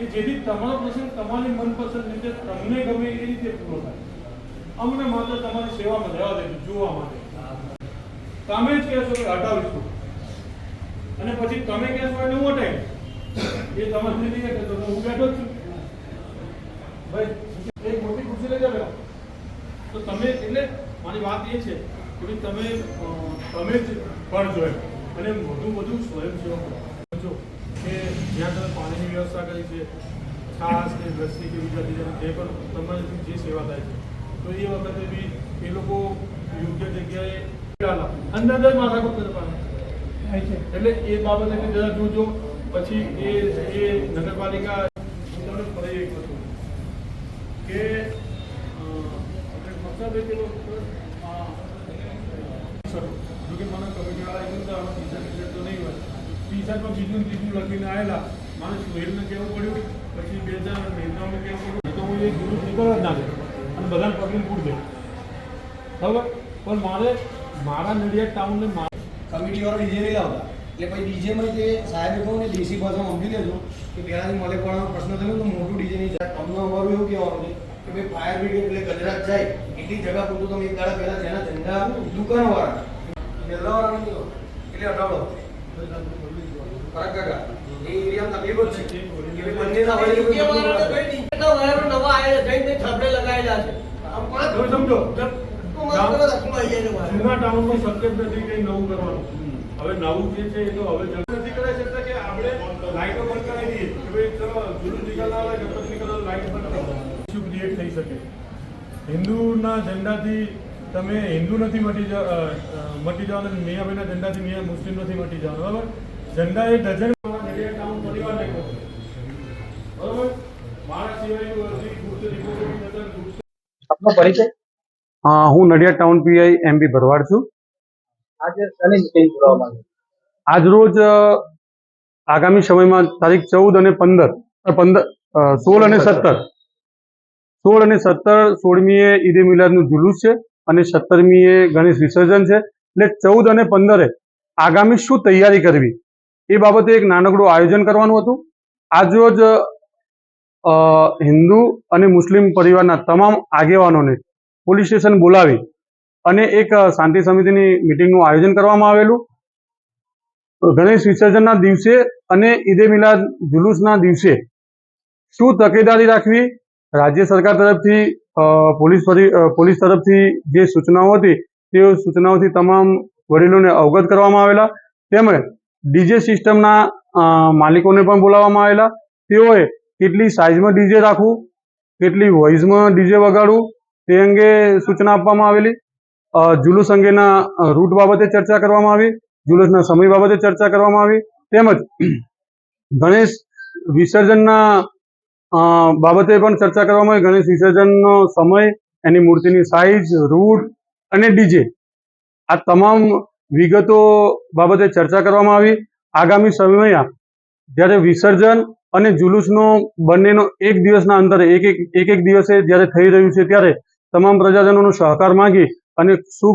કે જેથી તમારો પ્રસંગ તમારી મનપસંદ રીતે તમને ગમે એ રીતે પૂરો થાય. અમને માત્ર તમારી સેવામાં રહેવા દેજો જોવા માટે. તમે જ કહેશો કે હટાવીશું અને પછી તમે કહેશો એટલે હું હટાવી એ તમારી રીતે કહેશો તો હું બેઠો જ છું. ભાઈ એક મોટી ખુરશી લઈ જાવ તો તમે એટલે મારી વાત એ છે કે ભાઈ તમે જ પણ જોઈ અને વધુ સ્વયંસેવક જો કે જ્યાં તમે પાણીની વ્યવસ્થા કરી છે, છાશ કે લસ્સી કે બીજા જે પણ તમારી જે સેવા થાય છે તો એ વખતે બી એ લોકો યોગ્ય જગ્યાએ અંદર જ માથાકૂટ કરવાના થાય છે. એટલે એ બાબતે જરા જોજો. પછી એ નગરપાલિકા તમને ફરી એક હતું કે મકસદ એ પેલો જો કે મને કમિટીવાળા એવું તો આમાં ટી-શર્ટ તો નહીં હોય, ટી-શર્ટમાં બીજું ત્રીજું લખીને આવેલા મારે સુહેલને કહેવું પડ્યું, પછી 2000 મહિનાઓને કહેવું પડ્યું તો હું એ જુલુસ નીકળવા જ ના દે અને બધાને પગલું પૂર દે બરાબર. પણ મારા નડિયાદ ટાઉનને કમિટીવાળા ડીજે નહીં લાવતા એટલે પછી ડીજેમાં જે સાહેબે કહું ને દેશી ભાષામાં સમજી લેજો કે પહેલાંથી મલેકવાળાનો પ્રશ્ન થયો તો મોટું ડીજે નહીં જાય. અમને અમારું એવું કહેવાનું છે કે ભાઈ ફાયર બ્રિગેડ એટલે ગજરાત જાય એટલી જગ્યા પૂરતું તમે એક દાડા પહેલાં જેના ધંધા દુકાનવાળા પહેલાવાળા નહીં એટલે હટાવડો ફરક કાકા એ એરિયામાં તકલીફ જ છે કે બંનેના હોય નવા આવેલા જઈને થાપડે લગાવેલા છે. આમ પાંચ સમજો જૂના ટાઉનમાં શક્ય નથી કંઈ નવું કરવાનું. હવે નવું જે છે એ તો હવે નથી કરાવી શકતા કે આપણે લાઈટો બંધ કરાવી દઈએ કે ભાઈ ચલો જુલુસ નીકળતા હોય ગણપતિ નીકળતા લાઈટ બંધ કરો. શું ક્રિએટ થઈ શકે? હિન્દુના ઝંડાથી તમે હિન્દુ નથી મટી જવાના, મિયાભાઈના ઝંડાથી મિયા મુસ્લિમ નથી મટી જવાના. બરાબર. ઝંડા એ ડઝન નડિયાદ ટાઉન પરિવારને કહો બરાબર. મારા સિવાય આપનો પરિચય? હું નડિયાદ ટાઉન પીઆઈ એમબી ભરવાડ છું. આજે શની મિટિંગ બોલાવવામાં આવી? આજ રોજ આગામી સમયમાં તારીખ 14 અને 15 16 અને 17 16મીએ ઈદે મિલાદનું જુલુસ છે અને 17મીએ ગણેશ વિસર્જન છે. એટલે 14 અને 15 આગામી શું તૈયારી કરવી એ બાબતે એક નાનકડું આયોજન કરવાનું હતું. આજ રોજ હિન્દુ અને મુસ્લિમ પરિવારના તમામ આગેવાનોને પોલીસ સ્ટેશન બોલાવી અને એક શાંતિ સમિતિની મિટિંગનું આયોજન કરવામાં આવેલું. ગણેશ વિસર્જનના દિવસે અને ઈદે મિલાદ જુલુસના દિવસે શું તકેદારી રાખવી, રાજ્ય સરકાર તરફથી પોલીસ તરફથી જે સૂચનાઓ હતી તે સૂચનાઓથી તમામ વડીલોને અવગત કરવામાં આવેલા. તેમજ ડીજે સિસ્ટમના માલિકોને પણ બોલાવવામાં આવેલા. તેઓએ કેટલી સાઇઝમાં ડીજે રાખવું, કેટલી વોઇસમાં ડીજે વગાડવું તે અંગે સૂચના આપવામાં આવેલી. જુલુસ અંગેના રૂટ બાબતે ચર્ચા કરવામાં આવી, જુલુસના સમય બાબતે ચર્ચા કરવામાં આવી. તેમજ ગણેશ વિસર્જનના બાબતે પણ ચર્ચા કરવામાં આવી. ગણેશ વિસર્જનનો સમય, એની મૂર્તિની સાઇઝ, રૂટ અને ડીજે આ તમામ વિગતો બાબતે ચર્ચા કરવામાં આવી. આગામી સમયમાં જ્યારે વિસર્જન અને જુલુસનો બંનેનો એક દિવસના અંતરે એક દિવસે જ્યારે થઈ રહ્યું છે ત્યારે તમામ પ્રજાજનોનો સહકાર માંગી અને શું